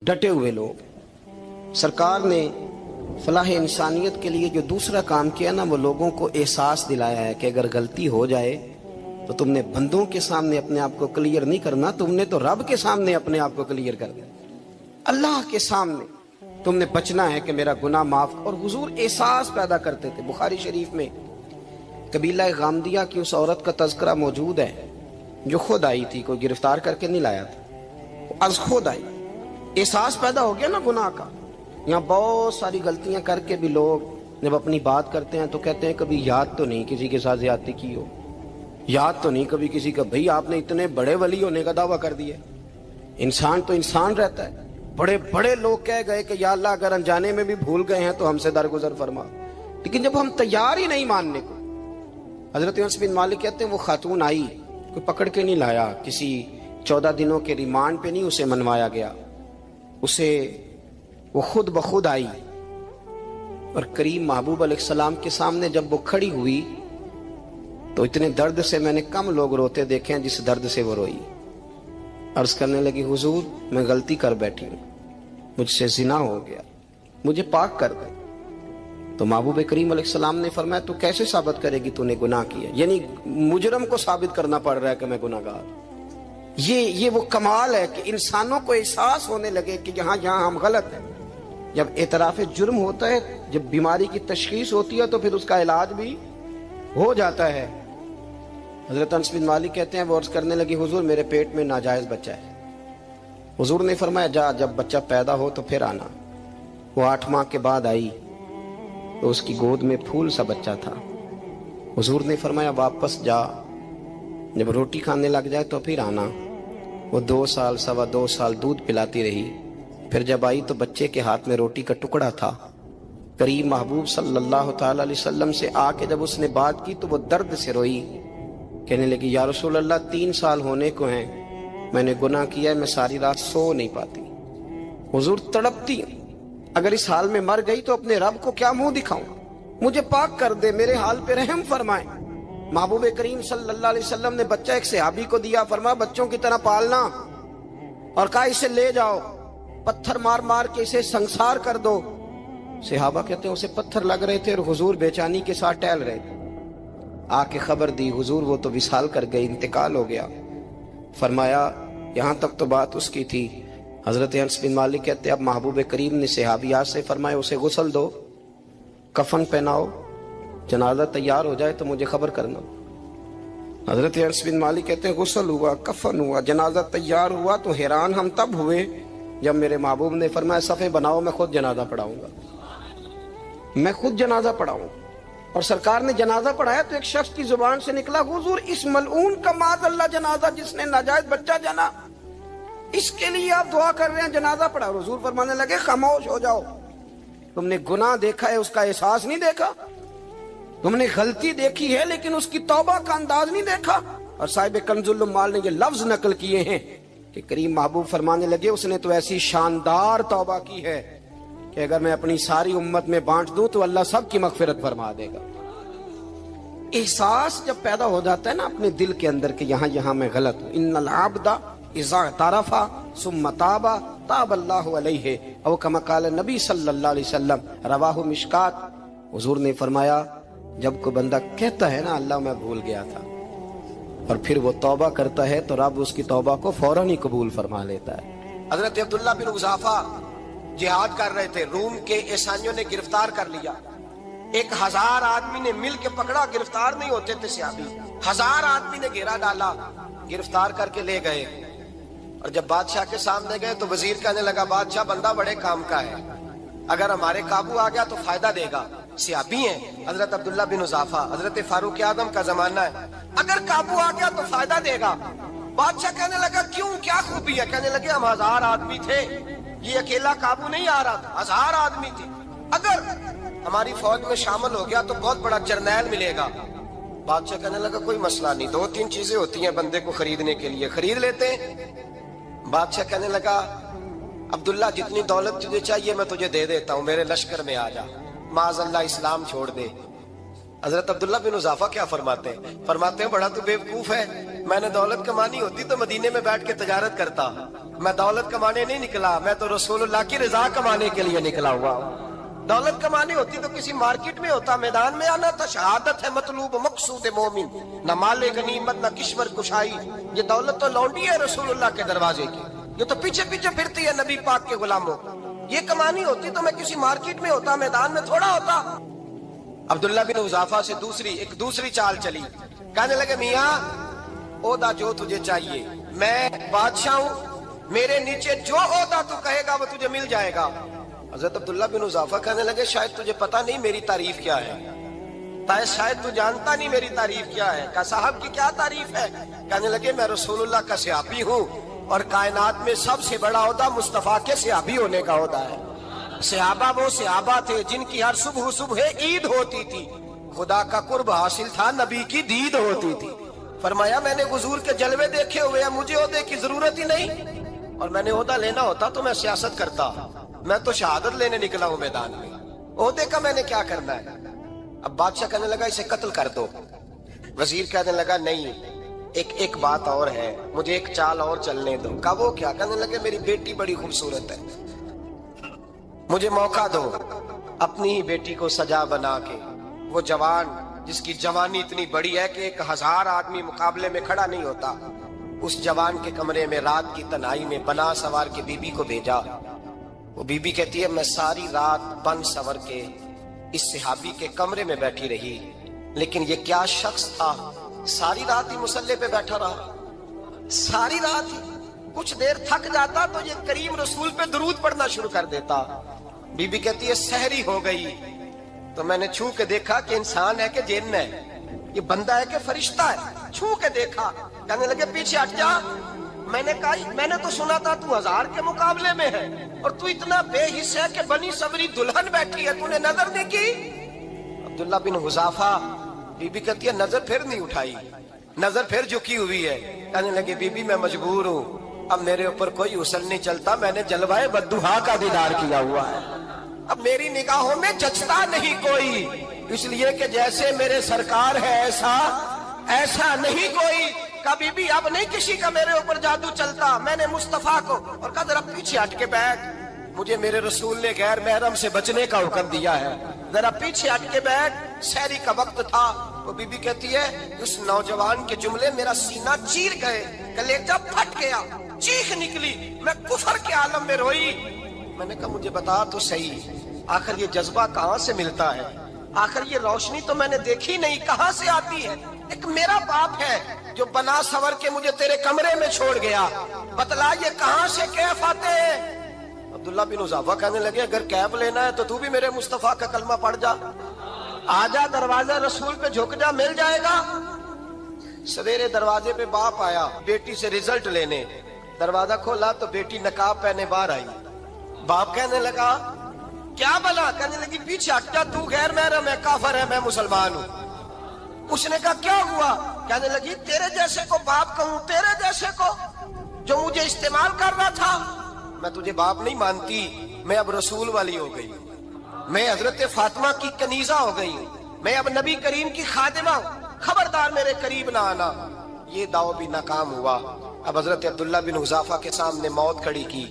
डटे हुए लोग। सरकार ने फलाह इंसानियत के लिए जो दूसरा काम किया ना, वो लोगों को एहसास दिलाया है कि अगर गलती हो जाए तो तुमने बंदों के सामने अपने आप को क्लियर नहीं करना, तुमने तो रब के सामने अपने आप को क्लियर करना, अल्लाह के सामने तुमने बचना है कि मेरा गुनाह माफ। और हुजूर एहसास पैदा करते थे। बुखारी शरीफ में कबीला गामदिया की उस औरत का तज़किरा मौजूद है जो खुद आई थी, कोई गिरफ्तार करके नहीं लाया था, आज खुद आई। एहसास पैदा हो गया ना गुनाह का। यहाँ बहुत सारी गलतियां करके भी लोग जब अपनी बात करते हैं तो कहते हैं कभी याद तो नहीं किसी के साथ ज्यादती की हो, याद तो नहीं कभी किसी का। भाई आपने इतने बड़े वली होने का दावा कर दिया। इंसान तो इंसान रहता है। बड़े बड़े लोग कह गए कि या अल्लाह अगर अनजाने में भी भूल गए हैं तो हमसे दरगुजर फरमा, लेकिन जब हम तैयार ही नहीं मानने को। हजरत अनस बिन मालिक कहते हैं वो खातून आई, कोई पकड़ के नहीं लाया, किसी 14 दिनों के रिमांड पे नहीं उसे मनवाया गया, उसे वो खुद बखुद आई और करीम महबूब अलैहिस्सलाम के सामने जब वो खड़ी हुई तो इतने दर्द से मैंने कम लोग रोते देखे हैं जिस दर्द से वो रोई। अर्ज करने लगी हुजूर मैं गलती कर बैठी हूँ, मुझसे जिना हो गया, मुझे पाक कर दे। तो महबूब करीम अलैहिस्सलाम ने फरमाया तू कैसे साबित करेगी तूने गुनाह किया? यानी मुजरम को साबित करना पड़ रहा है कि मैं गुनाहगार। ये वो कमाल है कि इंसानों को एहसास होने लगे कि यहाँ हम गलत हैं। जब एतराफ जुर्म होता है, जब बीमारी की तशखीस होती है तो फिर उसका इलाज भी हो जाता है। हजरत अनस बिन मालिक कहते हैं वो अर्ज करने लगी हुजूर मेरे पेट में नाजायज बच्चा है। हुजूर ने फरमाया जा जब बच्चा पैदा हो तो फिर आना। वो 8 माह के बाद आई तो उसकी गोद में फूल सा बच्चा था। हुजूर ने फरमाया वापस जा, जब रोटी खाने लग जाए तो फिर आना। वो 2 साल 2.25 साल दूध पिलाती रही। फिर जब आई तो बच्चे के हाथ में रोटी का टुकड़ा था। करीम महबूब सल्लल्लाहु ताला अलैहि वसल्लम से आके जब उसने बात की तो वो दर्द से रोई, कहने लगी या रसूल अल्लाह 3 साल होने को हैं, मैंने गुनाह किया है, मैं सारी रात सो नहीं पाती। हुजूर तड़पती, अगर इस हाल में मर गई तो अपने रब को क्या मुंह दिखाऊं, मुझे पाक कर दे, मेरे हाल पे रहम फरमाए। महबूब करीम सल्लल्लाहु अलैहि वसल्लम ने बच्चा एक सहाबी को दिया, फरमाया बच्चों की तरह पालना, और कहा इसे ले जाओ, पत्थर मार मार के इसे संसार कर दो। सहाबा कहते हैं उसे पत्थर लग रहे थे और हुजूर बेचैनी के साथ टहल रहे थे। आके खबर दी हुजूर वो तो विसाल कर गए, इंतकाल हो गया। फरमाया यहाँ तक तो बात उसकी थी। हजरत अनस बिन मालिक कहते अब महबूब करीम ने सहाबियात से फरमाया उसे गुस्ल दो, कफन पहनाओ, जनाजा तैयार हो जाए तो मुझे खबर करना। हजरत अनस बिन मालिक कहते हैं गुस्ल हुआ, कफन हुआ, जनाजा तैयार हुआ तो हैरान हम तब हुए जब मेरे महबूब ने फरमाया सफ़े बनाओ, मैं खुद जनाजा पढ़ाऊंगा, मैं खुद जनाजा पढ़ाऊंगा। और सरकार ने जनाजा पढ़ाया तो एक शख्स की जुबान से निकला हुजूर इस मलऊन का माज़अल्लाह जनाजा जिसने नाजायज बच्चा जना, इसके लिए आप दुआ कर रहे हैं, जनाजा पढ़ा। हुजूर फरमाने लगे खामोश हो जाओ, तुमने गुनाह देखा है उसका एहसास नहीं देखा, तुमने गलती देखी है लेकिन उसकी तौबा का अंदाज नहीं देखा। और साहिब कंजुल उम्माल ने ये लफ्ज नकल किए हैं कि करीम महबूब फरमाने लगे उसने तो ऐसी शानदार तौबा की है कि अगर मैं अपनी सारी उम्मत में बांट दूं तो अल्लाह सबकी मगफिरत फरमा देगा। एहसास जब पैदा हो जाता है ना अपने दिल के अंदर कि यहाँ मैं गलत हूं। इन्नल आबदा इज़ा तारफा सुम्मा ताबा ताबल्लाहु अलैहि औ कमा क़ाल नबी सल्लल्लाहु अलैहि वसल्लम रवाहु मिशकात। हुजूर ने फरमाया जब कोई बंदा कहता है ना अल्लाह मैं भूल गया था और फिर वो तौबा करता है तो रब उसकी तौबा को फौरन ही कबूल फरमा लेता है। हजरत अब्दुल्ला बिन उज़ाफा जिहाद कर रहे थे, रूम के ईसाइयों ने गिरफ्तार कर लिया। 1000 आदमी ने मिल के पकड़ा, गिरफ्तार नहीं होते थे सहाबी। 1000 आदमी ने घेरा डाला, गिरफ्तार करके ले गए। और जब बादशाह के सामने गए तो वजीर कहने लगा बादशाह बंदा बड़े काम का है, अगर हमारे काबू आ गया तो फायदा देगा। सहाबी हैं हजरत अब्दुल्ला बिन उज़ाफा, हजरत फारूक आदम का जमाना है, अगर काबू आ गया तो फायदा देगा। बादशाह कहने लगा क्यों, क्या खूबी है? कहने लगे हम 1000 आदमी थे, ये अकेला काबू नहीं आ रहा था, 1000 आदमी थे, अगर हमारी फौज में शामिल हो गया तो बहुत बड़ा जर्नैल मिलेगा। बादशाह कहने लगा कोई मसला नहीं, 2-3 चीजें होती हैं बंदे को खरीदने के लिए, खरीद लेते हैं। बादशाह कहने लगा अब्दुल्ला जितनी दौलत तुझे चाहिए मैं तुझे दे देता हूं, मेरे लश्कर में आ जा, माज़अल्लाह इस्लाम छोड़ दे। हजरत अब्दुल्ला बिन उज़ाफा क्या फरमाते हैं? फरमाते हैं बड़ा तू बेवकूफ है, میں نے دولت کمانی ہوتی تو مدینے میں بیٹھ کے تجارت کرتا. میں دولت کمانے نہیں نکلا, میں تو رسول اللہ کی رضا کمانے کے لیے نکلا ہوا. دولت کمانی ہوتی تو کسی مارکیٹ میں ہوتا, میدان میں آنا تھا. شہادت ہے مطلوب مقصود مومن, نہ مال غنیمت نہ کشور کشائی. یہ دولت تو لونڈی ہے رسول اللہ کے دروازے کی, یہ تو پیچھے پیچھے پھرتی ہے نبی پاک کے غلاموں. یہ کمانی ہوتی تو میں کسی مارکیٹ میں ہوتا, میدان میں تھوڑا ہوتا. عبداللہ بن حذافہ سے ایک دوسری چال چلی. کہنے لگے میاں عہدہ جو تجھے چاہیے, میں بادشاہ ہوں, میرے نیچے جو عہدہ تو کہے گا وہ تجھے مل جائے گا. حضرت عبداللہ بن حذافہ کہنے لگے شاید تجھے پتا نہیں میری تعریف کیا ہے, شاید تو جانتا نہیں میری تعریف کیا ہے. کہا صاحب کی کیا تعریف ہے؟ کہنے لگے میں رسول اللہ کا صحابی ہوں, اور کائنات میں سب سے بڑا عہدہ مصطفیٰ کے صحابی ہونے کا عہدہ ہے. صحابہ وہ صحابہ تھے جن کی ہر صبح عید ہوتی تھی, خدا کا قرب حاصل تھا, نبی کی دید ہوتی تھی. فرمایا میں نے حضور کے جلوے دیکھے ہوئے ہیں, مجھے عہدے کی ضرورت ہی نہیں, اور میں نے عہدہ لینا ہوتا تو میں سیاست کرتا, میں تو شہادت لینے نکلا ہوں میدان میں, عہدے کا میں نے کیا کرنا ہے. اب بادشاہ کہنے لگا اسے قتل کر دو. وزیر کہنے لگا نہیں, ایک بات اور ہے, مجھے ایک چال اور چلنے دو. کہا وہ کیا؟ کہنے لگے میری بیٹی بڑی خوبصورت ہے, مجھے موقع دو اپنی ہی بیٹی کو سجا بنا کے. وہ جوان جس کی جوانی اتنی بڑی ہے کہ 1000 آدمی مقابلے میں کھڑا نہیں ہوتا, اس جوان کے کمرے میں رات کی تنہائی میں بنا سوار کے بی بی کو بھیجا. وہ بی بی کہتی ہے میں ساری رات بن سور کے اس صحابی کے کمرے میں بیٹھی رہی, لیکن یہ کیا شخص تھا, ساری رات ہی مسلح پہ بیٹھا رہا, ساری رات ہی. کچھ دیر تھک جاتا تو یہ کریم رسول پہ درود پڑھنا شروع کر دیتا. بی بی کہتی ہے سحری ہو گئی تو میں نے چھو کے دیکھا کہ انسان ہے کہ جن ہے, یہ بندہ ہے کہ فرشتہ ہے, چھو کے دیکھا. کہنے لگے پیچھے ہٹ جا. میں نے کہا میں نے تو سنا تھا تو 1000 کے مقابلے میں ہے, اور تو اتنا بے حس ہے کہ بنی سوری دلہن بیٹھی ہے, تو نے نظر نہیں کی. عبداللہ بن حذافہ, بی بی کہتی ہے نظر پھر نہیں اٹھائی, نظر پھر جھکی ہوئی ہے. کہنے لگے بی بی میں مجبور ہوں, اب میرے اوپر کوئی حسن نہیں چلتا, میں نے جلوائے بدوہا کا دیدار کیا ہوا ہے, اب میری نگاہوں میں جچتا نہیں کوئی, اس لیے کہ جیسے میرے سرکار ہے ایسا نہیں کوئی. کبھی بھی اب نہیں کسی کا میرے اوپر جادو چلتا. میں نے مصطفیٰ کو اور کہا ذرا پیچھے ہٹ کے بیٹھ, مجھے میرے رسول نے غیر محرم سے بچنے کا حکم دیا ہے, ذرا پیچھے ہٹ کے بیٹھ. سحری کا وقت تھا. وہ بی بی کہتی ہے اس نوجوان کے جملے میرا سینہ چیر گئے, کلیجہ پھٹ گیا, چیخ نکلی, میں کفر کے عالم میں روئی. میں نے کہا مجھے بتا تو صحیح, آخر یہ جذبہ کہاں سے ملتا ہے, آخر یہ روشنی تو میں نے دیکھی نہیں, کہاں سے آتی ہے. ایک میرا باپ ہے جو بنا سور کے مجھے تیرے کمرے میں چھوڑ گیا, بتلا یہ کہاں سے کیف آتے ہیں. عبداللہ بن حذافہ کہنے لگے اگر کیف لینا ہے تو بھی میرے مصطفیٰ کا کلمہ پڑھ جا, آجا دروازہ رسول پہ جھک جا, مل جائے گا. سویرے دروازے پہ باپ آیا بیٹی سے رزلٹ لینے, دروازہ کھولا تو بیٹی نقاب پہنے باہر آئی. باپ کہنے لگا کیا بلا؟ کہنے لگی پیچھے ہٹ جا, تو غیر محرم ہے, کافر ہے, میں مسلمان ہوں. اس نے کہا کیا ہوا؟ کہنے لگی تیرے جیسے کو باپ کہوں, تیرے جیسے کو جو مجھے استعمال کر رہا تھا. میں تجھے باپ نہیں مانتی, میں اب رسول والی ہو گئی, میں حضرت فاطمہ کی کنیزہ ہو گئی, میں اب نبی کریم کی خادمہ ہوں, خبردار میرے قریب نہ آنا. یہ دعو بھی ناکام ہوا. اب حضرت عبداللہ بن حذافہ کے سامنے موت کھڑی کی,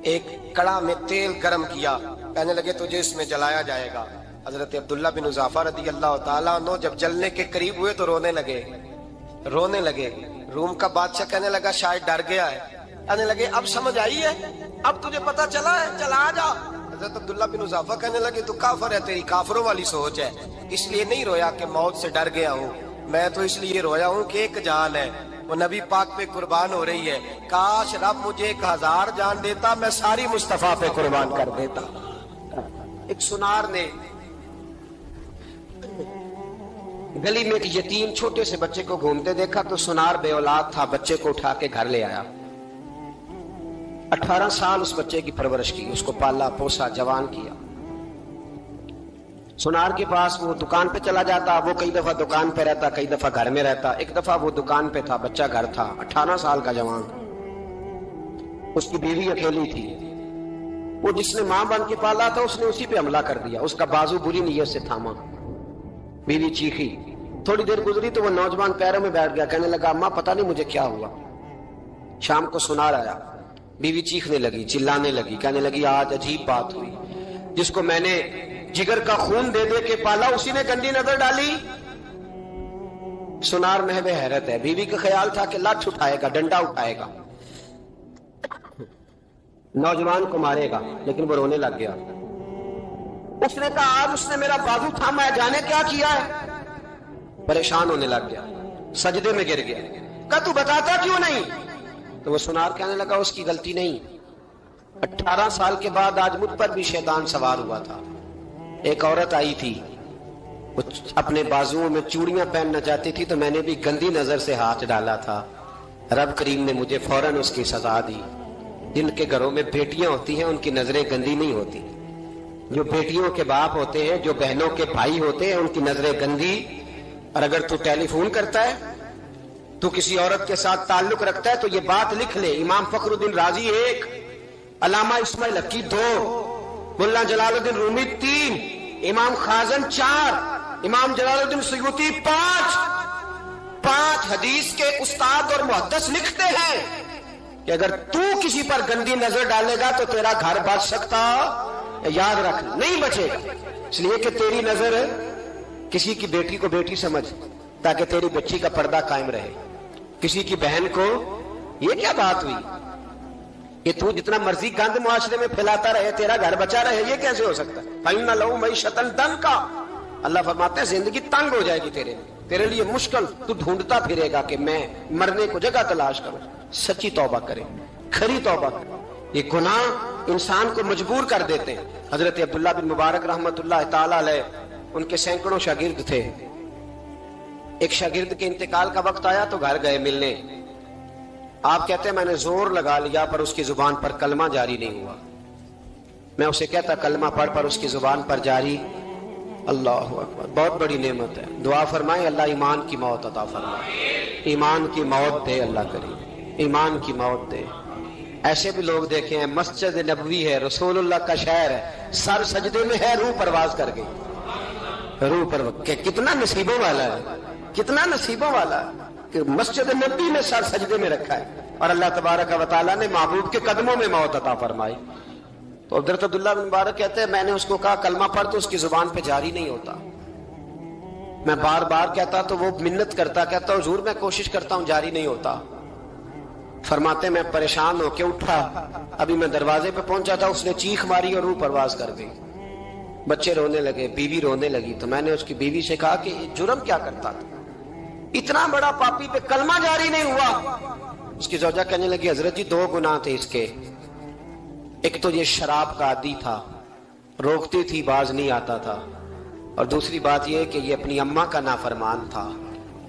ایک کڑا میں تیل گرم کیا, کہنے لگے تجھے اس میں جلایا جائے گا. حضرت عبداللہ بن حذافہ رضی اللہ تعالیٰ عنہ جب جلنے کے قریب ہوئے تو رونے لگے. روم کا بادشاہ کہنے لگا شاید ڈر گیا ہے. کہنے لگے اب سمجھ آئی ہے, اب تجھے پتا چلا ہے, چلا آ جا. حضرت عبداللہ بن حذافہ کہنے لگے تو کافر ہے, تیری کافروں والی سوچ ہے, اس لیے نہیں رویا کہ موت سے ڈر گیا ہوں, میں تو اس لیے رویا ہوں کہ ایک جان ہے وہ نبی پاک پہ قربان ہو رہی ہے. کاش رب مجھے 1000 جان دیتا, میں ساری مصطفیٰ پہ قربان کر دیتا. ایک سنار نے گلی میں ایک یتیم چھوٹے سے بچے کو گھومتے دیکھا تو سنار بے اولاد تھا, بچے کو اٹھا کے گھر لے آیا. 18 سال اس بچے کی پرورش کی, اس کو پالا پوسا جوان کیا. سنار کے پاس وہ دکان پہ چلا جاتا, وہ کئی دفعہ دکان پہ رہتا, کئی دفعہ گھر میں رہتا. ایک دفعہ وہ دکان پہ تھا, بچہ گھر تھا, 18 سال کا جوان. اس کی بیوی اکیلی تھی. وہ جس نے ماں بن کے پالا تھا اس نے اسی پہ حملہ کر دیا, اس کا بازو بری نیت سے تھاما. بیوی چیخی, थोड़ी देर गुजरी तो वो नौजवान पैरों में बैठ गया, कहने लगा अम्मा पता नहीं मुझे क्या हुआ। शाम को सुनार आया, बीवी चीखने लगी, चिल्लाने लगी, कहने लगी आज अजीब बात हुई, जिसको मैंने जिगर का खून दे दे के पाला उसी ने गंदी नजर डाली। सुनार महवे हैरत है, बीवी का ख्याल था कि लाठ उठाएगा, डंडा उठाएगा, नौजवान को मारेगा, लेकिन वो रोने लग गया। उसने कहा आज उसने मेरा बाजू थामा है, जाने क्या किया है। परेशान होने लग गया, सजदे में गिर गया, कहा तू बताता क्यों नहीं। तो वो सुनार कहने लगा उसकी गलती नहीं, 18 साल के बाद आज मुझ पर भी शैतान सवार हुआ था। एक औरत आई थी, वो अपने बाजुओं में चूड़ियां पहनना चाहती थी, तो मैंने भी गंदी नजर से हाथ डाला था। रब करीम ने मुझे फौरन उसकी सजा दी। जिनके घरों में बेटियां होती हैं उनकी नजरें गंदी नहीं होती, जो बेटियों के बाप होते हैं, जो बहनों के भाई होते हैं, उनकी नजरें गंदी। और अगर तू टेलीफोन करता है, तू किसी औरत के साथ ताल्लुक रखता है, तो ये बात लिख ले, इमाम फखरुद्दीन राजी 1, अल्लामा इस्माइल हक्की 2, मुल्ला जलालुद्दीन रूमी 3, इमाम खाजन 4, इमाम जलालुद्दीन सयूती 5 हदीस के उस्ताद और मुहद्दिस लिखते हैं कि अगर तू किसी पर गंदी नजर डालेगा तो तेरा घर बच सकता, याद रख, नहीं बचेगा। इसलिए कि तेरी नजर किसी की बेटी को बेटी समझ, ताकि तेरी बच्ची का पर्दा कायम रहे। किसी की बहन को, ये क्या बात हुई कि तू जितना मर्जी गंद मुआशरे में फैलाता रहे तेरा घर बचा रहे, ये कैसे हो सकता है। फइन्ना लहू मईशतन दंका, अल्लाह फरमाते हैं जिंदगी तंग हो जाएगी तेरे लिए मुश्किल, तू ढूंढता फिरेगा कि मैं मरने को जगह तलाश करूं। सच्ची तौबा करे, खरी तौबा करे। ये गुनाह इंसान को मजबूर कर देते हैं। हजरत अब्दुल्ला बिन मुबारक रहमतुल्लाह ताला अलैह, उनके सैकड़ों शागिर्द थे। एक शागिर्द के इंतकाल का वक्त आया तो घर गए मिलने। आप कहते हैं मैंने जोर लगा लिया पर उसकी जुबान पर कलमा जारी नहीं हुआ। मैं उसे कहता कलमा पढ़, पर उसकी जुबान पर जारी। अल्लाह अकबर, बहुत बड़ी नेमत है। दुआ फरमाए अल्लाह ईमान की मौत अता फरमाए, ईमान की मौत दे अल्लाह करीम, ईमान की मौत दे। ऐसे भी लोग देखे हैं, मस्जिद नबवी है, रसूलुल्लाह का शहर है, सर सजदे में है, रूह परवाज कर गई। रूह पर कितना नसीबों वाला है, कितना नसीबों वाला कि मस्जिद नबी में सर सजदे में रखा है और अल्लाह तबारक व तआला ने महबूब के कदमों में मौत अता फरमाई। तो हज़रत अब्दुल्लाह बिन मुबारक कहते हैं मैंने उसको कहा कलमा पढ़, तो उसकी जुबान पे जारी नहीं होता। मैं बार बार कहता तो वो मिन्नत करता, कहता हुजूर मैं कोशिश करता हूं, जारी नहीं होता। फरमाते मैं परेशान होके उठा, अभी मैं दरवाजे पे पहुंचा था, उसने चीख मारी और रूह परवाज कर गई। बच्चे रोने लगे, बीवी रोने लगी। तो मैंने उसकी बीवी से कहा कि जुर्म क्या करता था, इतना बड़ा पापी पे कलमा जारी नहीं हुआ। उसकी ज़ौजा कहने लगी हजरत जी 2 गुनाह थे इसके। एक तो ये शराब का आदी था, रोकती थी बाज नहीं आता था, और दूसरी बात यह कि ये अपनी अम्मा का नाफरमान था।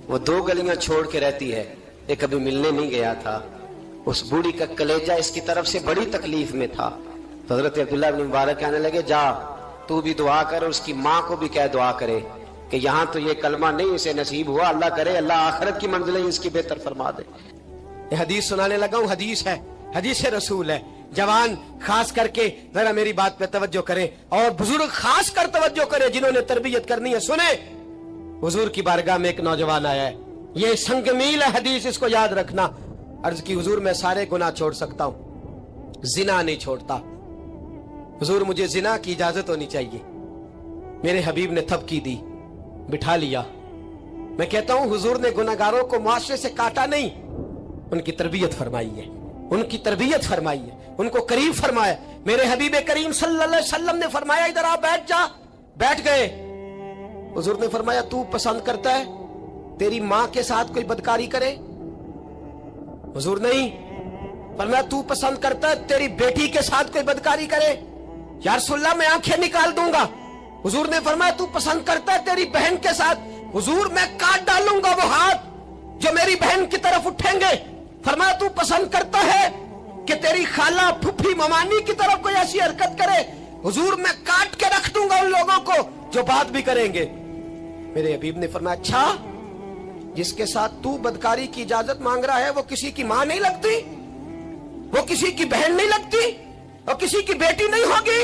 वो 2 गलियां छोड़ के रहती है, ये कभी मिलने नहीं गया था। उस बूढ़ी का कलेजा इसकी तरफ से बड़ी तकलीफ में था। तो हजरत अब्दुल्लाह बिन मुबारक कहने लगे जा तू भी दुआ कर, उसकी माँ को भी कह दुआ करे कि यहाँ तो ये कलमा नहीं इसे नसीब हुआ, अल्लाह करे अल्लाह आखिरत की मंजिलें इसकी बेहतर फरमा दे। ये हदीस सुनाने लगा हूँ, हदीस है, हदीस रसूल है। जवान खास करके जरा मेरी बात पे तवज्जो करें, और बुजुर्ग खास कर तवज्जो करें जिन्होंने तरबियत करनी है। सुने, हुजूर की बारगाह में एक नौजवान आया है, ये संगमील है हदीस, इसको याद रखना। अर्ज की हुजूर मैं सारे गुनाह छोड़ सकता हूँ, जिना नहीं छोड़ता। हुजूर मुझे जिना की इजाजत होनी चाहिए। मेरे हबीब ने थपकी दी, बिठा लिया। मैं कहता हूं हुजूर ने गुनाहगारों को मुआशरे से काटा नहीं, उनकी तरबियत फरमाई है, उनकी तरबियत फरमाई है, उनको करीब फरमाया। मेरे हबीब करीम सल्लल्लाहु अलैहि वसल्लम ने फरमाया इधर आ बैठ जा, बैठ गए। हुजूर ने फरमाया तू पसंद करता है तेरी माँ के साथ कोई बदकारी करे? हुजूर नहीं। फरमाया तू पसंद करता है तेरी बेटी के साथ कोई बदकारी करे? या रसूलल्लाह मैं आंखें निकाल दूंगा। हुजूर ने फरमाया तू पसंद करता है तेरी बहन के साथ? हुजूर मैं काट डालूंगा वो हाथ जो मेरी बहन की तरफ उठेंगे। फरमाया तू पसंद करता है कि तेरी खाला फुफी ममानी की तरफ कोई ऐसी हरकत करे? हुजूर मैं काट के रख दूंगा उन लोगों को जो बात भी करेंगे। मेरे हबीब ने फरमाया अच्छा, जिसके साथ तू बदकारी की इजाजत मांग रहा है वो किसी की मां नहीं लगती, वो किसी की बहन नहीं लगती, वो किसी की बेटी नहीं होगी?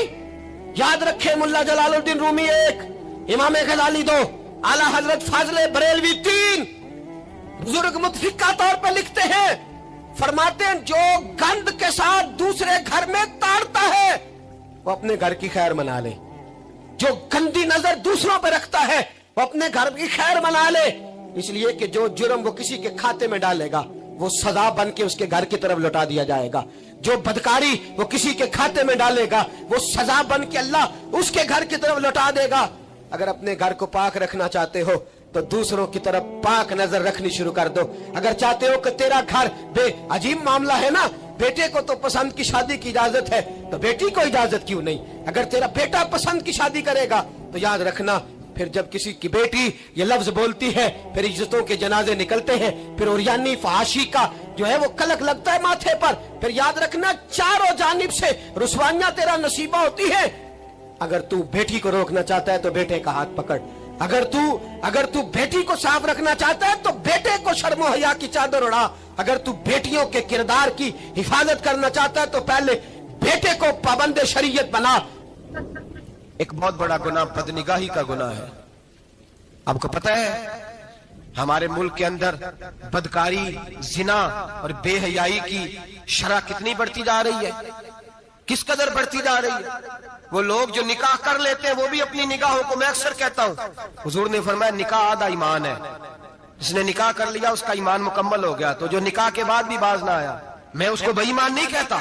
याद रखे मुल्ला जलालुद्दीन रूमी 1, इमाम गजाली 2, आला हजरत फाजले बरेलवी 3 बुजुर्ग मुतफिका तौर पर लिखते हैं, फरमाते हैं जो गंद के साथ दूसरे घर में ताड़ता है वो अपने घर की खैर मना ले, जो गंदी नजर दूसरों पर रखता है वो अपने घर की खैर मना ले, इसलिए कि जो जुर्म वो किसी के खाते में डालेगा वो सजा बन के उसके घर की तरफ लौटा दिया जाएगा, जो बदकारी वो किसी के खाते में डालेगा वो सजा बन के अल्लाह उसके घर की तरफ लौटा देगा। अगर अपने घर को पाक रखना चाहते हो तो दूसरों की तरफ पाक नजर रखनी शुरू कर दो। अगर चाहते हो कि तेरा घर अजीब मामला है ना, बेटे को तो पसंद की शादी की इजाजत है तो बेटी को इजाजत क्यों नहीं? अगर तेरा बेटा पसंद की शादी करेगा तो याद रखना फिर जब किसी की बेटी ये लफ्ज बोलती है फिर इज्जतों के जनाजे निकलते हैं, फिर उरियानी फहाशी का जो है वो कलक लगता है माथे पर, फिर याद रखना चारों जानिब से रुसवाइयां तेरा नसीबा होती है। अगर तू बेटी को रोकना चाहता है तो बेटे का हाथ पकड़, अगर तू बेटी को साफ रखना चाहता है तो बेटे को शर्मो हया की चादर उड़ा, अगर तू बेटियों के किरदार की हिफाजत करना चाहता है तो पहले बेटे को पाबंद शरीयत बना। एक बहुत बड़ा गुनाह बदनिगाही का गुनाह है। आपको पता है हमारे मुल्क के अंदर बदकारी, जिना और बेहयाई की शरह कितनी बढ़ती जा रही है, किस कदर बढ़ती जा रही है। वो लोग जो निकाह कर लेते हैं वो भी अपनी निगाहों को, मैं अक्सर कहता हूँ, हुजूर ने फरमाया निकाह आधा ईमान है, जिसने निकाह कर लिया उसका ईमान मुकम्मल हो गया। तो जो निकाह के बाद भी बाज ना आया, मैं उसको बेईमान नहीं कहता,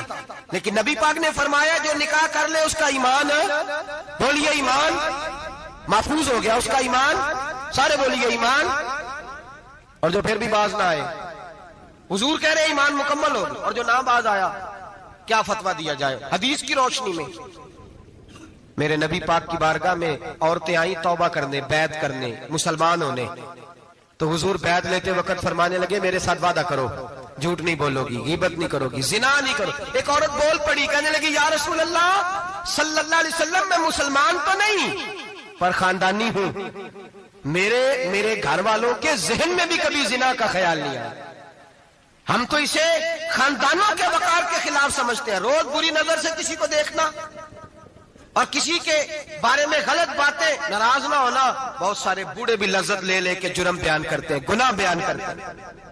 लेकिन नबी पाक ने फरमाया जो निकाह कर ले उसका ईमान, बोलिए ईमान महफूज हो गया, उसका ईमान, सारे बोलिए ईमान। और जो फिर भी बाज ना आए, हुजूर कह रहे ईमान मुकम्मल हो गया, और जो ना बाज आया क्या फतवा दिया जाए हदीस की रोशनी में। मेरे नबी पाक की बारगाह में औरतें आई तौबा करने, बैत करने, मुसलमान होने, तो हुजूर बैत लेते वक्त फरमाने लगे मेरे साथ वादा करो, झूठ नहीं बोलोगी, गीबत नहीं करोगी, जिना नहीं करो। एक औरत बोल पड़ी, कहने लगी या रसूल अल्लाह सल्लल्लाहु अलैहि वसल्लम मैं मुसलमान तो नहीं पर खानदानी हूं, मेरे घर वालों के जहन में भी कभी जिना का ख्याल नहीं आया, हम तो इसे खानदानों के वकार के खिलाफ समझते हैं। रोज बुरी नजर से किसी को देखना और किसी के बारे में गलत बातें, नाराज ना होना। बहुत सारे बूढ़े भी लज्जत ले लेके जुर्म बयान करते हैं, गुनाह बयान करते हैं,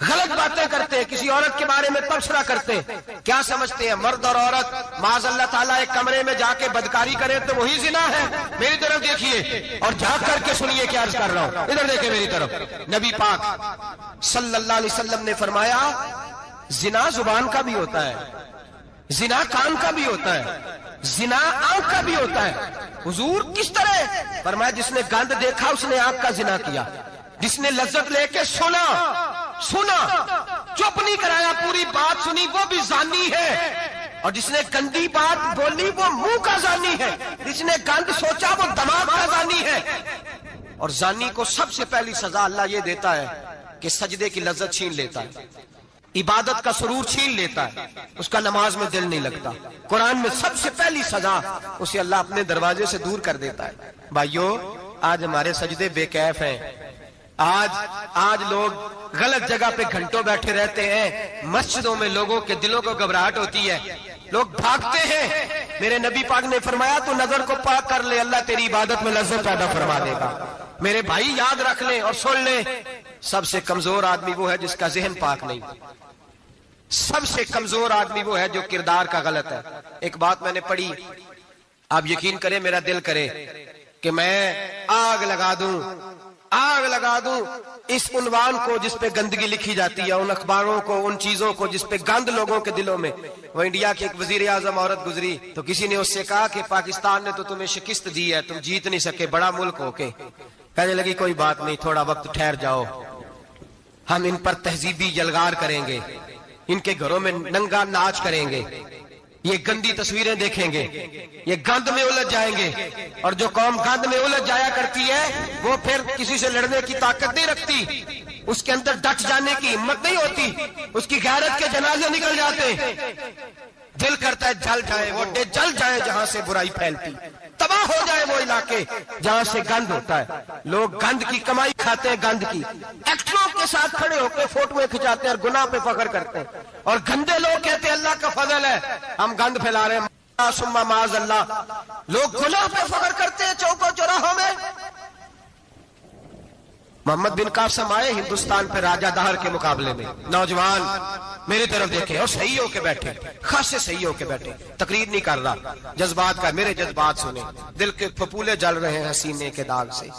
गलत बातें करते हैं, किसी औरत के बारे में तबसरा करते हैं। क्या समझते हैं मर्द और औरत माज़ अल्लाह ताला एक कमरे में जाके बदकारी करे तो वही जिना है? मेरी तरफ देखिए और झांक करके सुनिए क्या अर्ज कर रहा हूं, इधर देखिए मेरी तरफ। नबी पाक सल्लल्लाहु अलैहि वसल्लम ने फरमाया जिना जुबान का भी होता है, जिना कान का भी होता है, जिना आंख का भी होता है। हुजूर किस तरह? फरमाया जिसने गंद देखा उसने आंख का जिना किया, जिसने लज्जत लेके सुना, चुप नहीं कराया, पूरी बात सुनी, वो भी जानी है। और जिसने गंदी बात बोली वो मुंह का जानी है, जिसने गंद सोचा वो दिमाग का जानी है। और जानी को सबसे पहली सजा अल्लाह ये देता है कि सजदे की लज्जत छीन लेता है, इबादत का सुरूर छीन लेता है, उसका नमाज में दिल नहीं लगता। कुरान में सबसे पहली सजा उसे अल्लाह अपने दरवाजे से दूर कर देता है। भाइयों आज हमारे सजदे बेकैफ हैं, आज लोग गलत जगह पे घंटों बैठे रहते हैं, मस्जिदों में लोगों के दिलों को घबराहट होती है, लोग भागते हैं। मेरे नबी पाक ने फरमाया तू नजर को पाक कर ले, अल्लाह तेरी इबादत में लज्जत पैदा फरमा देगा। मेरे भाई याद रख ले और सुन ले, सबसे कमजोर आदमी वो है जिसका जहन पाक नहीं, सबसे कमजोर आदमी वो है जो किरदार का गलत है। एक बात मैंने पढ़ी, आप यकीन करें मेरा दिल करे कि मैं आग लगा दूं इस उन्वान को जिस पे गंदगी लिखी जाती है, उन अखबारों को, उन चीजों को जिस पे गंद लोगों के दिलों में। वो इंडिया की एक वजीर आजम औरत गुजरी तो किसी ने उससे कहा कि पाकिस्तान ने तो तुम्हें शिकस्त दी है, तुम जीत नहीं सके बड़ा मुल्क होके। कहने लगी कोई बात नहीं, थोड़ा वक्त ठहर जाओ, हम इन पर तहजीबी यलगार करेंगे, इनके घरों में नंगा नाच करेंगे, ये गंदी तस्वीरें देखेंगे, ये गंद में उलझ जाएंगे। और जो कौम गंद में उलझ जाया करती है वो फिर किसी से लड़ने की ताकत नहीं रखती, उसके अंदर डट जाने की हिम्मत नहीं होती, उसकी गैरत के जनाजे निकल जाते, दिल करता है जल जाए वो जल जाए जहां से बुराई फैलती, तबाह हो जाए वो इलाके जहां से गंद होता है। लोग गंद की कमाई खाते हैं, गंद की एक्टरों के साथ खड़े होकर फोटोएं खिंचाते हैं और गुनाह पे फख्र करते हैं। और गंदे लोग कहते हैं अल्लाह का फजल है हम गंद फैला रहे हैं, सुम्मा माज अल्लाह। लोग गुनाह पे फख्र करते हैं चौकों चौराहों में। मोहम्मद बिन कासिम आए हिंदुस्तान पे राजा दहर के मुकाबले में, नौजवान मेरी तरफ देखे और सही होके बैठे, खासे सही होके बैठे, तकरीर नहीं कर रहा, जज्बात का, मेरे जज्बात सुने, दिल के फपूले जल रहे हैं सीने के दाग से,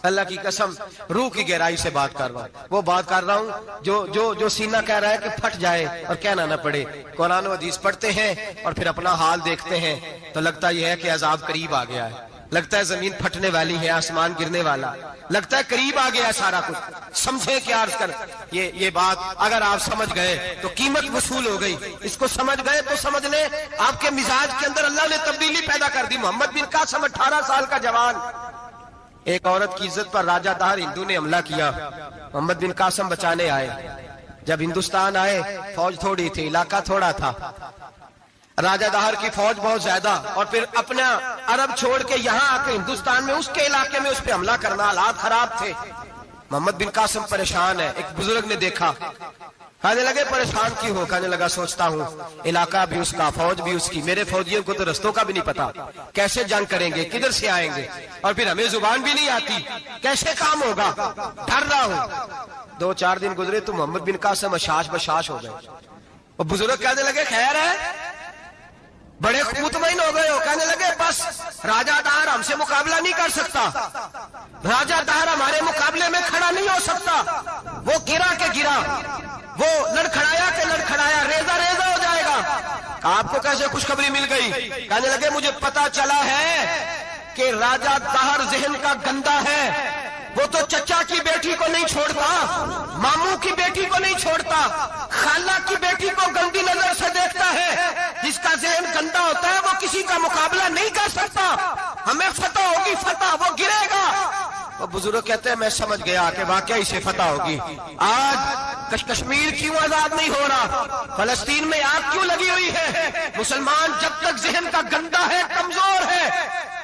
अल्लाह की कसम रूह की गहराई से बात कर रहा हूँ, वो बात कर रहा हूँ जो सीना कह रहा है कि फट जाए और कहना न पड़े। कुरान और हदीस पढ़ते हैं और फिर अपना हाल देखते हैं तो लगता यह है कि अजाब करीब आ गया है, लगता है जमीन फटने वाली है, आसमान गिरने वाला, लगता है करीब आ गया है सारा कुछ। समझे क्या अर्ज कर, ये बात अगर आप समझ गए तो कीमत वसूल हो गई, इसको समझ गए तो समझ ले आपके मिजाज के अंदर अल्लाह ने तब्दीली पैदा कर दी। मोहम्मद बिन कासिम 18 साल का जवान, एक औरत की इज्जत पर राजा दहर हिंदू ने हमला किया, मोहम्मद बिन कासिम बचाने आए। जब हिंदुस्तान आए फौज थोड़ी थी, इलाका थोड़ा था, राजा दहर की फौज बहुत ज्यादा, और फिर अपना अरब छोड़ के यहाँ आके हिंदुस्तान में उसके इलाके में उस पर हमला करना, हालात खराब थे। मोहम्मद बिन कासिम परेशान है। एक बुजुर्ग ने देखा, कहने लगे परेशान क्यों हो? कहने लगा सोचता हूँ इलाका भी उसका, फौज भी उसकी, मेरे फौजियों को तो रस्तों का भी नहीं पता, कैसे जंग करेंगे, किधर से आएंगे, और फिर हमें जुबान भी नहीं आती, कैसे काम होगा, डर रहा हूँ। 2-4 दिन गुजरे तो मोहम्मद बिन कासिम अशाश बशाश हो गए। वो बुजुर्ग कहने लगे खैर है, बड़े मुतमईन हो गए हो? कहने लगे बस राजा दहर हमसे मुकाबला नहीं कर सकता, राजा दहर हमारे मुकाबले में खड़ा नहीं हो सकता, वो गिरा के गिरा, वो लड़खड़ाया के लड़खड़ाया, रेजा रेजा हो जाएगा। आपको कैसे खुशखबरी मिल गई? कहने लगे मुझे पता चला है कि राजा दहर जहन का गंदा है, वो तो चचा की बेटी को नहीं छोड़ता, मामू की बेटी को नहीं छोड़ता, खाला की बेटी को गंदी नजर से देखता है। जिसका जहन गंदा होता है वो किसी का मुकाबला नहीं कर सकता, हमें फतह होगी, फतह, वो गिरेगा। वो बुजुर्ग कहते हैं मैं समझ गया कि वाकई से फतह होगी। आज कश्मीर क्यों आजाद नहीं हो रहा, फलस्तीन में आग क्यों लगी हुई है? मुसलमान जब तक जहन का गंदा है, कमजोर है,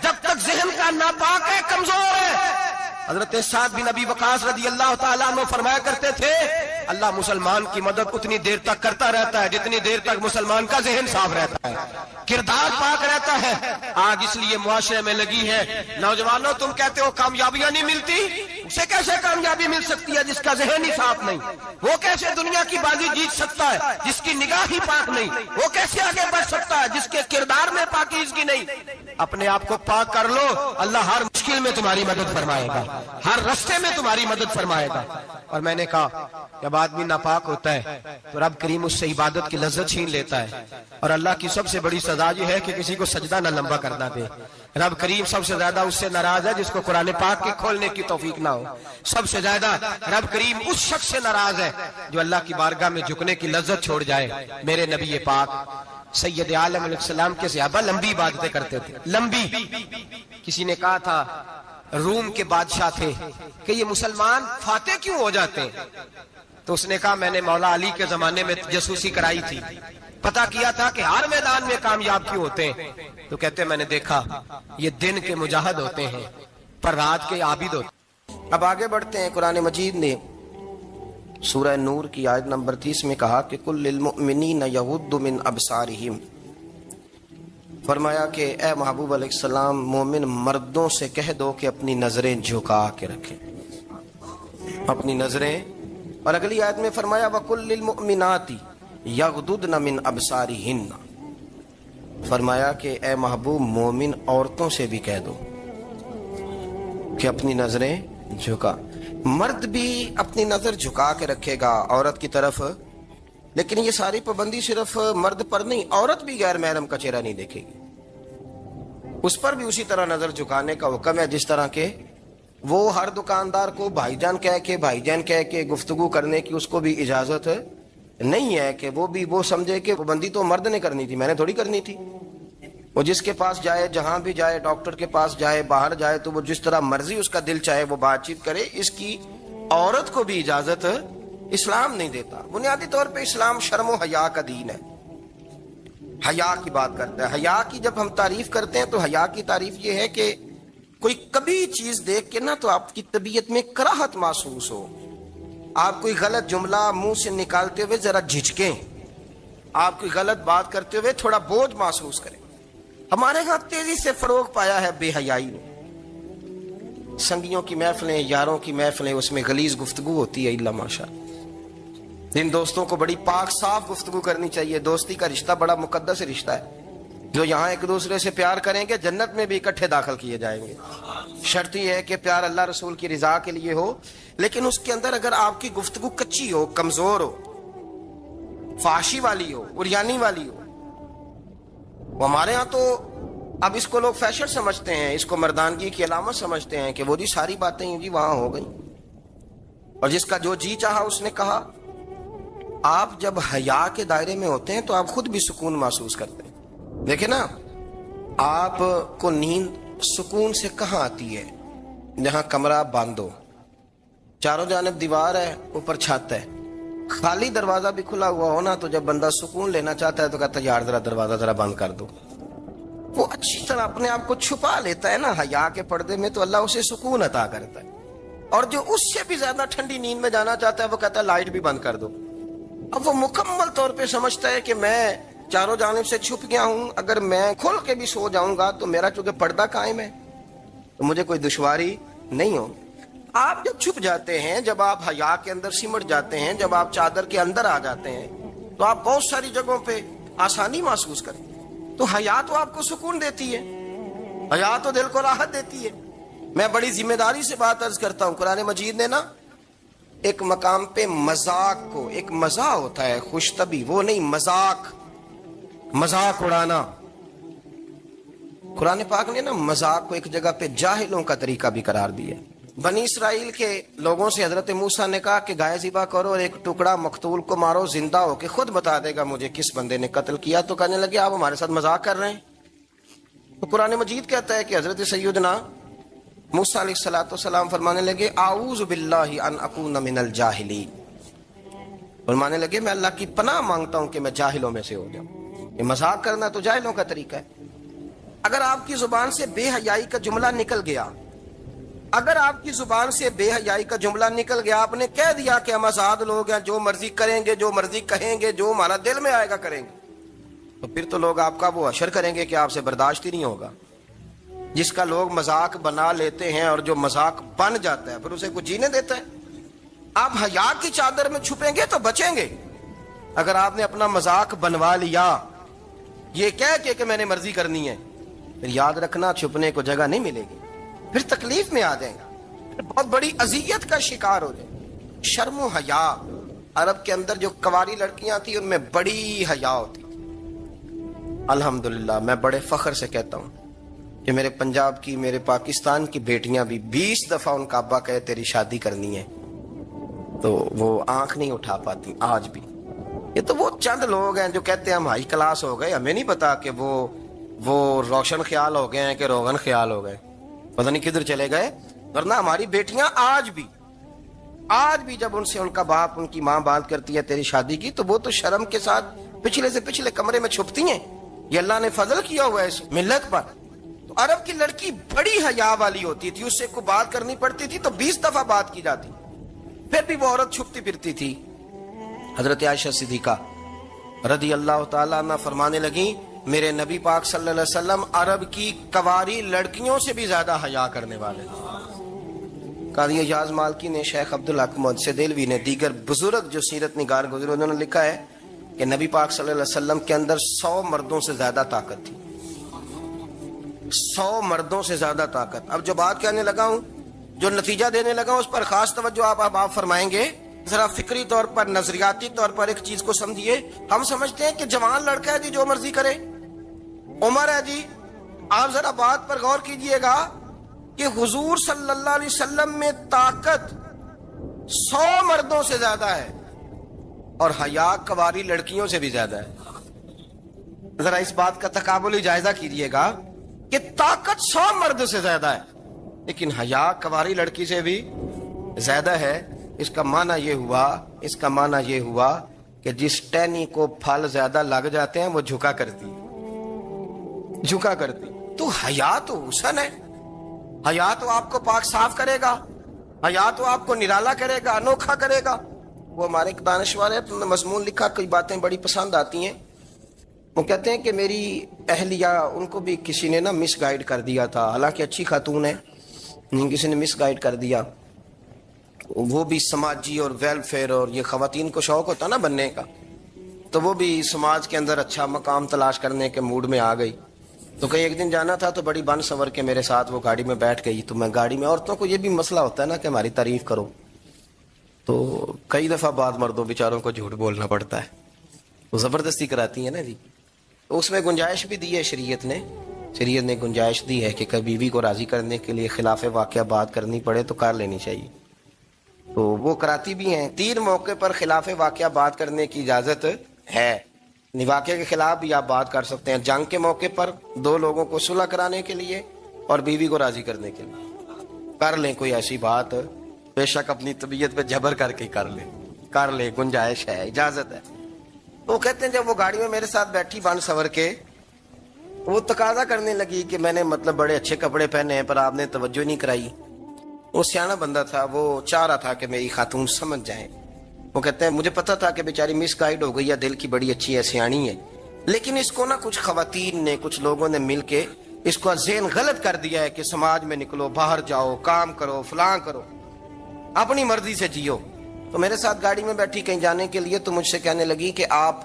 जब तक जहन का नापाक है, कमजोर है। हजरत साद बिन अबी वकास रदी अल्लाह ताला अन्हु फरमाया करते थे, अल्लाह मुसलमान की मदद उतनी देर तक करता रहता है जितनी देर तक मुसलमान का जहन साफ रहता है, किरदार पाक रहता है। आग इसलिए मुआशरे में लगी है। नौजवानों तुम कहते हो कामयाबियां नहीं मिलती, उसे कैसे कामयाबी मिल सकती है जिसका जहन ही साफ नहीं? वो कैसे दुनिया की बाजी जीत सकता है जिसकी निगाह ही पाक नहीं? वो कैसे आगे बढ़ सकता है जिसके किरदार में पाकीज़गी नहीं? अपने आप को पाक कर लो, अल्लाह हर मुश्किल में तुम्हारी मदद फरमाएगा, हर रास्ते में तुम्हारी मदद फरमाएगा। और मैंने कहा जब आदमी नापाक होता है तो रब करीम उससे इबादत की लज्जत छीन लेता है, और अल्लाह की सबसे बड़ी सजा ये है कि किसी को सजदा न लंबा करना दे। रब करीम सबसे ज्यादा उससे नाराज है जिसको कुरान पाक के खोलने की तौफीक ना हो। सबसे ज्यादा रब करीम उस शख्स से नाराज है जो अल्लाह की बारगाह में झुकने की लज्जत छोड़ जाए। मेरे नबी पाक सैयद आलम अलैहिस्सलाम के सहाबा लंबी इबादतें करते थे, लंबी। किसी ने कहा था रूम के बादशाह थे कि ये मुसलमान फातेह क्यों हो जाते हैं? तो उसने कहा मैंने मौला अली के जमाने में जासूसी कराई थी, पता किया था कि हर मैदान में कामयाब क्यों होते हैं। तो कहते मैंने देखा ये दिन के मुजाहिद होते हैं पर रात के आबिद होते हैं। अब आगे बढ़ते हैं। कुरान मजीद ने सूरह नूर की आयत नंबर 30 में कहा कि कुल लिल मुमिनीन यगुद्दु मिन अबसारिहिम, फरमाया कि ए महबूब अलैहिस्सलाम मोमिन मर्दों से कह दो कि अपनी नजरें झुका के रखें, अपनी नजरें। और अगली आयत में फरमाया वकुल लिल मुमिनाती यगदुदन मिन अबसारिहिन्ना, फरमाया कि ए महबूब मोमिन औरतों से भी कह दो कि अपनी नजरें झुका। मर्द भी अपनी नजर झुका के रखेगा औरत की तरफ, लेकिन ये सारी पाबंदी सिर्फ मर्द पर नहीं, औरत भी गैर महरम का चेहरा नहीं देखेगी, उस पर भी उसी तरह नजर झुकाने का हुक्म है जिस तरह के वो हर दुकानदार को भाईजान कह के गुफ्तगू करने की उसको भी इजाजत नहीं है कि वो समझे कि पाबंदी तो मर्द ने करनी थी, मैंने थोड़ी करनी थी। वो जिसके पास जाए, जहां भी जाए, डॉक्टर के पास जाए, बाहर जाए, तो वो जिस तरह मर्जी उसका दिल चाहे वो बातचीत करे, इसकी औरत को भी इजाजत इस्लाम नहीं देता। बुनियादी तौर पे इस्लाम शर्म हया का दीन है, हया की बात करता है। हया की जब हम तारीफ करते हैं तो हया की तारीफ ये है कि कोई कभी चीज देख के ना तो आपकी तबीयत में कराहत महसूस हो, आप कोई गलत जुमला मुंह से निकालते हुए जरा झिझकें, आप कोई गलत बात करते हुए थोड़ा बोझ महसूस करें। हमारे यहाँ तेजी से फरोग पाया है बेहयाई ने, संगियों की महफिलें, यारों की महफिलें, उसमें गलीज गुफ्तगू होती है इल्ला माशा। इन दोस्तों को बड़ी पाक साफ गुफ्तगू करनी चाहिए। दोस्ती का रिश्ता बड़ा मुकद्दस रिश्ता है। जो यहाँ एक दूसरे से प्यार करेंगे जन्नत में भी इकट्ठे दाखिल किए जाएंगे। शर्त यह है कि प्यार अल्लाह रसूल की रिजा के लिए हो, लेकिन उसके अंदर अगर आपकी गुफ्तगू कच्ची हो, कमजोर हो, फाशी वाली हो, उरियानी वाली हो, वो हमारे यहाँ तो अब इसको लोग फैशन समझते हैं, इसको मर्दानगी की अलामत समझते हैं कि वो जी सारी बातें यूं जी वहां हो गई और जिसका जो जी चाहा उसने कहा। आप जब हया के दायरे में होते हैं तो आप खुद भी सुकून महसूस करते हैं। देखे ना, आपको नींद सुकून से कहाँ आती है? जहां कमरा बंद हो, चारों जानब दीवार है, ऊपर छत है, खाली दरवाजा भी खुला हुआ हो ना, तो जब बंदा सुकून लेना चाहता है तो कहता है यार जरा दरवाजा जरा बंद कर दो। वो अच्छी तरह अपने आप को छुपा लेता है ना हया के पर्दे में, तो अल्लाह उसे सुकून अता करता है। और जो उससे भी ज्यादा ठंडी नींद में जाना चाहता है वो कहता है लाइट भी बंद कर दो। अब वो मुकम्मल तौर पे समझता है कि मैं चारों जानिब से छुप गया हूं, अगर मैं खुल के भी सो जाऊंगा तो मेरा चूंकि पर्दा कायम है तो मुझे कोई दुश्वारी नहीं हो। आप जब छुप जाते हैं, जब आप हया के अंदर सिमट जाते हैं, जब आप चादर के अंदर आ जाते हैं, तो आप बहुत सारी जगहों पे आसानी महसूस करते हैं। तो हया तो आपको सुकून देती है, हया तो दिल को राहत देती है। मैं बड़ी जिम्मेदारी से बात अर्ज करता हूँ, कुरान मजीद ने ना एक मकाम पे मजाक को, एक मजा होता है खुशतबी, वो नहीं मजाक, मजाक उड़ाना। कुरान पाक ने ना मजाक को एक जगह पे जाहिलों का तरीका भी करार दिया। बनी इसराइल के लोगों से हजरत मूसा ने कहा कि गाय ज़िबा करो और एक टुकड़ा मकतूल को मारो, जिंदा होके खुद बता देगा मुझे किस बंदे ने कत्ल किया। तो कहने लगे आप हमारे साथ मजाक कर रहे हैं। तो कुरान मजीद कहता है कि हजरत सैयदना मूसा अलैहिस्सलाम फरमाने लगे आऊज़ु बिल्लाहि अन अकून मिनल जाहिलीन, फरमाने लगे मैं अल्लाह की पनाह मांगता हूं कि मैं जाहिलों में से हो जाऊं। ये मजाक करना तो जाहिलों का तरीका है। अगर आपकी जुबान से बेहयाई का जुमला निकल गया, अगर आपकी जुबान से बेहयाई का जुमला निकल गया, आपने कह दिया कि हम आजाद लोग हैं, जो मर्जी करेंगे, जो मर्जी कहेंगे, जो हमारा दिल में आएगा करेंगे, तो फिर तो लोग आपका वो अशर करेंगे कि आपसे बर्दाश्त ही नहीं होगा। जिसका लोग मजाक बना लेते हैं और जो मजाक बन जाता है फिर उसे कुछ जीने देता है। आप हया की चादर में छुपेंगे तो बचेंगे। अगर आपने अपना मजाक बनवा लिया ये कह के कि मैंने मर्जी करनी है, फिर याद रखना छुपने को जगह नहीं मिलेगी, फिर तकलीफ में आ जाएगा, फिर बहुत बड़ी अजियत का शिकार हो जाएगा। शर्म हया, अरब के अंदर जो कवारी लड़कियां थी उनमें बड़ी हया होती। अल्हम्दुलिल्लाह मैं बड़े फख्र से कहता हूं कि मेरे पंजाब की, मेरे पाकिस्तान की बेटियां भी 20 दफा उनका अब्बा कहे तेरी शादी करनी है तो वो आंख नहीं उठा पाती आज भी। ये तो वो चंद लोग हैं जो कहते हैं हम हाई क्लास हो गए, हमें नहीं पता कि वो रोशन ख्याल हो गए हैं कि रोगन ख्याल हो गए, पता नहीं किधर चले गए। वरना हमारी बेटियां आज भी जब उनसे उनका बाप, उनकी माँ बात करती है तेरी शादी की, तो वो तो शर्म के साथ पिछले से पिछले कमरे में छुपती हैं। ये अल्लाह ने फजल किया हुआ है इस मिल्लत पर। तो अरब की लड़की बड़ी हया वाली होती थी, उससे कोई बात करनी पड़ती थी तो 20 दफा बात की जाती, फिर भी वो औरत छुपती फिरती थी। हजरत आयशा सिद्दीका रदी अल्लाह ताला अन्हा फरमाने लगी मेरे नबी पाक सल्लल्लाहु अलैहि वसल्लम अरब की कवारी लड़कियों से भी ज्यादा हया करने वाले थे। कादी एजाज मालकी ने, शेख अब्दुल हक मुहद्दिस देलवी ने, दीगर बुजुर्ग जो सीरत निगार गुजरे, उन्होंने लिखा है कि नबी पाक सल्लल्लाहु अलैहि वसल्लम के अंदर 100 मर्दों से ज्यादा ताकत थी, 100 मर्दों से ज्यादा ताकत। अब जो बात कहने लगा हूं, जो नतीजा देने लगा हूं, उस पर खास तवज्जो आप फरमाएंगे। जरा फिक्री तौर पर, नजरियाती तौर पर एक चीज को समझिए। हम समझते हैं कि जवान लड़का है जी जो मर्जी करे, उम्र है जी। आप जरा बात पर गौर कीजिएगा कि हुजूर सल्लल्लाहु अलैहि वसल्लम में ताकत 100 मर्दों से ज्यादा है और हया कवारी लड़कियों से भी ज्यादा है। जरा इस बात का तकाबुली जायजा कीजिएगा कि ताकत 100 मर्द से ज्यादा है लेकिन हया कवारी लड़की से भी ज्यादा है। इसका माना ये हुआ कि जिस टहनी को फल ज्यादा लग जाते हैं वो झुका करती। तो हया तो हुस्न है, हया तो आपको पाक साफ करेगा, हया तो आपको निराला करेगा, अनोखा करेगा। वो हमारे एक दानिशवर है, तुमने मजमून लिखा, कई बातें बड़ी पसंद आती हैं। वो कहते हैं कि मेरी अहलिया, उनको भी किसी ने ना मिस गाइड कर दिया था, हालांकि अच्छी खातून है, جن کسی نے مس گائیڈ کر دیا، وہ بھی سماجی اور ویلفیئر اور یہ خواتین کو شوق ہوتا نا بننے کا، تو وہ بھی سماج کے اندر اچھا مقام تلاش کرنے کے موڈ میں آ گئی. تو کہیں ایک دن جانا تھا تو بڑی بن سور کے میرے ساتھ وہ گاڑی میں بیٹھ گئی. تو میں گاڑی میں، عورتوں کو یہ بھی مسئلہ ہوتا ہے نا کہ ہماری تعریف کرو، تو کئی دفعہ بعض مردوں بیچاروں کو جھوٹ بولنا پڑتا ہے، وہ زبردستی کراتی ہیں نا جی. تو اس میں گنجائش بھی دی ہے شریعت نے گنجائش دی ہے کہ کبھی بیوی کو راضی کرنے کے لیے خلاف واقعہ بات کرنی پڑے تو کر لینی چاہیے. تو وہ کراتی بھی ہیں. 3 موقع پر خلاف واقعہ بات کرنے کی اجازت ہے. واقعے کے خلاف بھی آپ بات کر سکتے ہیں. جنگ کے موقع پر 2 لوگوں کو صلح کرانے کے لیے اور بیوی کو راضی کرنے کے لیے کر لیں کوئی ایسی بات. بے شک اپنی طبیعت پہ جبر کر کے کر لیں، گنجائش ہے، اجازت ہے. وہ کہتے ہیں جب وہ گاڑی میں میرے ساتھ بیٹھی بن سور کے، وہ تقاضا کرنے لگی کہ میں نے مطلب بڑے اچھے کپڑے پہنے ہیں پر آپ نے توجہ نہیں کرائی. وہ سیاںا بندہ تھا، وہ چاہ رہا تھا کہ میری خاتون سمجھ جائیں. وہ کہتے ہیں مجھے پتا تھا کہ بیچاری مس گائیڈ ہو گئی ہے، دل کی بڑی اچھی ہے، سیاਣੀ ہے، لیکن اس کو نا کچھ خواتین نے، کچھ لوگوں نے مل کے اس کو ذہن غلط کر دیا ہے کہ سماج میں نکلو، باہر جاؤ، کام کرو، فلاں کرو، اپنی مرضی سے جیو. تو میرے ساتھ گاڑی میں بیٹھی کہیں جانے کے لیے، تو مجھ سے کہنے لگی کہ آپ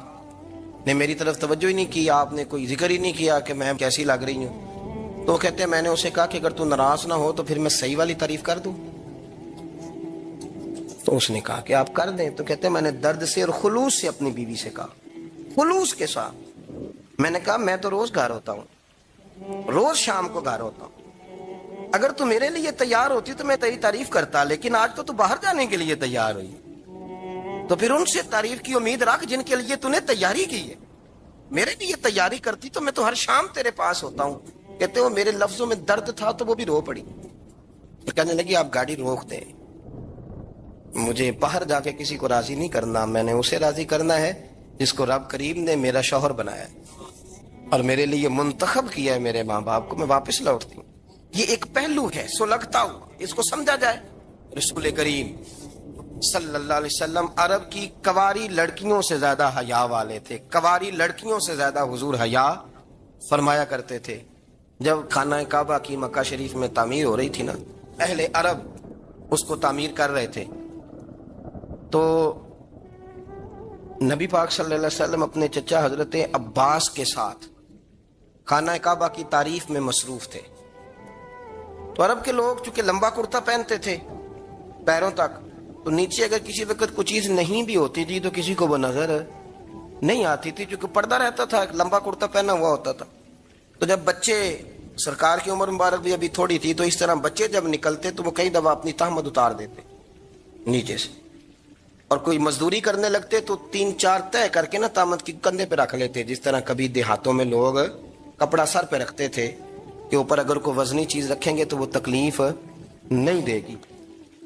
نے میری طرف توجہ ہی نہیں کی، آپ نے کوئی ذکر ہی نہیں کیا کہ میں کیسی لگ رہی ہوں. تو وہ کہتے ہیں میں نے اسے کہا کہ اگر تو ناراض نہ ہو تو پھر میں صحیح والی تعریف کر دوں. تو اس نے کہا کہ آپ کر دیں. تو کہتے ہیں میں نے درد سے اور خلوص سے اپنی بیوی سے کہا، خلوص کے ساتھ. میں نے کہا میں تو روز گھر ہوتا ہوں، روز شام کو گھر ہوتا ہوں. اگر تو میرے لیے تیار ہوتی تو میں تیری تعریف کرتا، لیکن آج تو باہر جانے کے لیے تیار ہوئی. تو پھر ان سے تعریف کی امید رکھ جن کے لیے تو نے تیاری کی ہے. میرے لیے تیاری کرتی تو میں تو ہر شام تیرے پاس ہوتا ہوں. کہتے وہ میرے لفظوں میں درد تھا تو وہ بھی رو پڑی. تو کہنے لگی آپ گاڑی روک دیں، مجھے باہر جا کے کسی کو راضی نہیں کرنا، میں نے اسے راضی کرنا ہے جس کو رب کریم نے میرا شوہر بنایا ہے اور میرے لیے منتخب کیا ہے میرے ماں باپ کو. میں واپس لوٹتی ہوں. یہ ایک پہلو ہے سلگتا ہوا، اس کو سمجھا جائے. رسول کریم صلی اللہ علیہ وسلم عرب کی کواری لڑکیوں سے زیادہ حیا والے تھے. کواری لڑکیوں سے زیادہ حضور حیا فرمایا کرتے تھے. جب خانہ کعبہ کی مکہ شریف میں تعمیر ہو رہی تھی نا، اہل عرب اس کو تعمیر کر رہے تھے، تو نبی پاک صلی اللہ علیہ وسلم اپنے چچا حضرت عباس کے ساتھ خانہ کعبہ کی تعریف میں مصروف تھے. تو عرب کے لوگ چونکہ لمبا کرتا پہنتے تھے پیروں تک، تو نیچے اگر کسی وقت کوئی چیز نہیں بھی ہوتی تھی تو کسی کو وہ نظر نہیں آتی تھی، چونکہ پردہ رہتا تھا، لمبا کرتا پہنا ہوا ہوتا تھا. تو جب بچے، سرکار کی عمر مبارک بھی ابھی تھوڑی تھی، تو اس طرح بچے جب نکلتے تو وہ کئی دفعہ اپنی تہمت اتار دیتے نیچے سے، اور کوئی مزدوری کرنے لگتے تو 3-4 طے کر کے نا تہمت کی کندھے پہ رکھ لیتے. جس طرح کبھی دیہاتوں میں لوگ کپڑا سر پہ رکھتے تھے کہ اوپر اگر کوئی وزنی چیز رکھیں گے تو وہ تکلیف نہیں دے گی.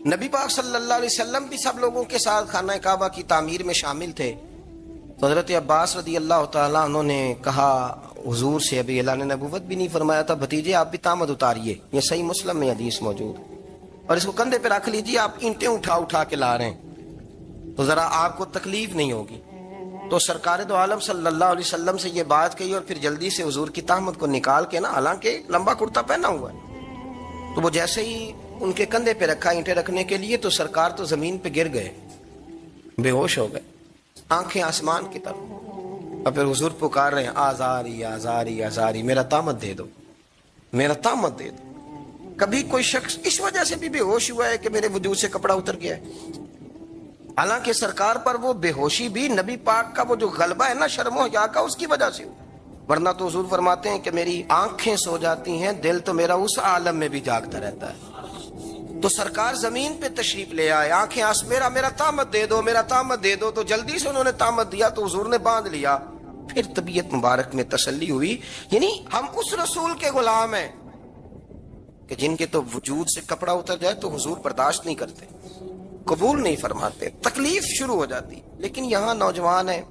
نبی پاک صلی اللہ علیہ وسلم بھی سب لوگوں کے ساتھ خانہ کعبہ کی تعمیر میں شامل تھے. تو حضرت عباس رضی اللہ تعالیٰ عنہ نے کہا حضور سے، ابھی اللہ نے نبوت بھی نہیں فرمایا تھا، بھتیجے آپ بھی تہمت اتاریے، یہ صحیح مسلم میں حدیث موجود، اور اس کو کندھے پہ رکھ لیجیے، آپ اینٹیں اٹھا کے لا رہے ہیں تو ذرا آپ کو تکلیف نہیں ہوگی. تو سرکار دو عالم صلی اللہ علیہ وسلم سے یہ بات کہی اور پھر جلدی سے حضور کی تہمت کو نکال کے نا، حالانکہ لمبا کرتا پہنا ہوا ہے، تو وہ جیسے ہی ان کے کندھے پہ رکھا اینٹیں رکھنے کے لیے، تو سرکار تو زمین پہ گر گئے، بے ہوش ہو گئے، آنکھیں آسمان کی طرف. اور پھر حضور پکار رہے ہیں آزاری آزاری آزاری، میرا تہمت دے دو، میرا تہمت دے دو. کبھی کوئی شخص اس وجہ سے بھی بے ہوش ہوا ہے کہ میرے وجود سے کپڑا اتر گیا ہے؟ حالانکہ سرکار پر وہ بے ہوشی بھی نبی پاک کا وہ جو غلبہ ہے نا شرم و حیا کا، اس کی وجہ سے ہو. ورنہ تو حضور فرماتے ہیں کہ میری آنکھیں سو جاتی ہیں، دل تو میرا اس عالم میں بھی جاگتا رہتا ہے. تو سرکار زمین پہ تشریف لے آئے، آنکھیں میرا تہمت دے دو، میرا تہمت دے دو. تو جلدی سے انہوں نے تہمت دیا تو حضور نے باندھ لیا. پھر طبیعت مبارک میں تسلی ہوئی. یعنی ہم اس رسول کے غلام ہیں کہ جن کے تو وجود سے کپڑا اتر جائے تو حضور برداشت نہیں کرتے، قبول نہیں فرماتے، تکلیف شروع ہو جاتی. لیکن یہاں نوجوان ہیں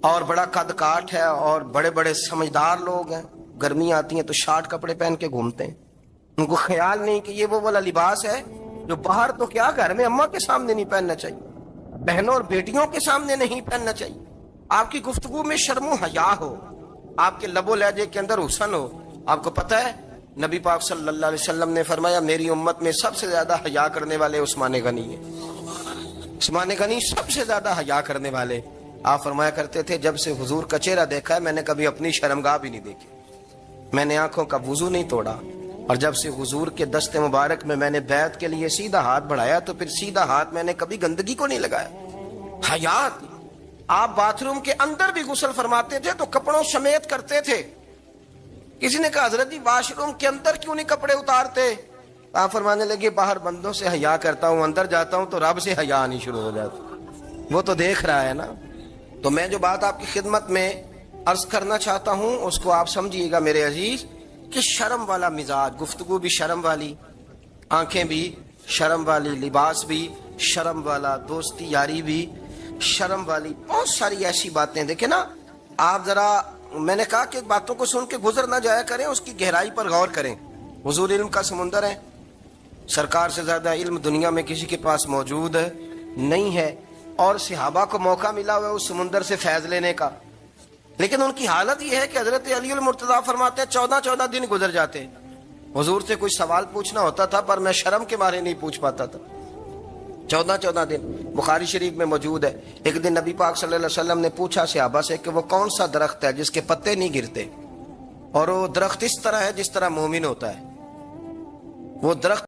اور بڑا قد کاٹ ہے اور بڑے بڑے سمجھدار لوگ ہیں، گرمی آتی ہیں تو شارٹ کپڑے پہن کے گھومتے ہیں. ان کو خیال نہیں کہ یہ وہ والا لباس ہے جو باہر تو کیا گھر میں اماں کے سامنے نہیں پہننا چاہیے، بہنوں اور بیٹیوں کے سامنے نہیں پہننا چاہیے. آپ کی گفتگو میں شرم و حیا ہو، آپ کے لب و لہجے کے اندر حسن ہو. آپ کو پتہ ہے نبی پاک صلی اللہ علیہ وسلم نے فرمایا میری امت میں سب سے زیادہ حیا کرنے والے عثمان غنی ہیں. عثمان غنی سب سے زیادہ حیا کرنے والے. آپ فرمایا کرتے تھے جب سے حضور کا چہرہ دیکھا ہے میں نے کبھی اپنی شرمگاہ بھی نہیں دیکھی, میں نے آنکھوں کا وضو نہیں توڑا, اور جب سے حضور کے دست مبارک میں میں نے بیعت کے لیے سیدھا ہاتھ بڑھایا تو پھر سیدھا ہاتھ میں نے کبھی گندگی کو نہیں لگایا. حیات. آپ باتھ روم کے اندر بھی غسل فرماتے تھے تو کپڑوں سمیت کرتے تھے. کسی نے کہا حضرت جی واش روم کے اندر کیوں نہیں کپڑے اتارتے؟ آپ فرمانے لگے باہر بندوں سے حیا کرتا ہوں, اندر جاتا ہوں تو رب سے حیا آنی شروع ہو جاتی, وہ تو دیکھ رہا ہے نا. تو میں جو بات آپ کی خدمت میں عرض کرنا چاہتا ہوں اس کو آپ سمجھیے گا میرے عزیز, کہ شرم والا مزاج, گفتگو بھی شرم والی, آنکھیں بھی شرم والی, لباس بھی شرم والا, دوستی یاری بھی شرم والی, بہت ساری ایسی باتیں. دیکھیں نا آپ ذرا, میں نے کہا کہ باتوں کو سن کے گزر نہ جایا کریں, اس کی گہرائی پر غور کریں. حضور علم کا سمندر ہے, سرکار سے زیادہ علم دنیا میں کسی کے پاس موجود نہیں ہے, اور صحابہ کو موقع ملا ہوا ہے اس سمندر سے فیض لینے کا. لیکن ان کی حالت یہ ہے کہ حضرت علی المرتضیٰ فرماتے ہیں 14 دن گزر جاتے. حضور سے کوئی سوال پوچھنا ہوتا تھا پر میں شرم کے مارے نہیں پوچھ پاتا تھا. 14 دن. بخاری شریف میں موجود ہے. ایک دن نبی پاک صلی اللہ علیہ وسلم نے پوچھا صحابہ سے کہ وہ کون سا درخت ہے جس کے پتے نہیں گرتے, اور وہ درخت اس طرح ہے جس طرح مومن ہوتا ہے. وہ درخت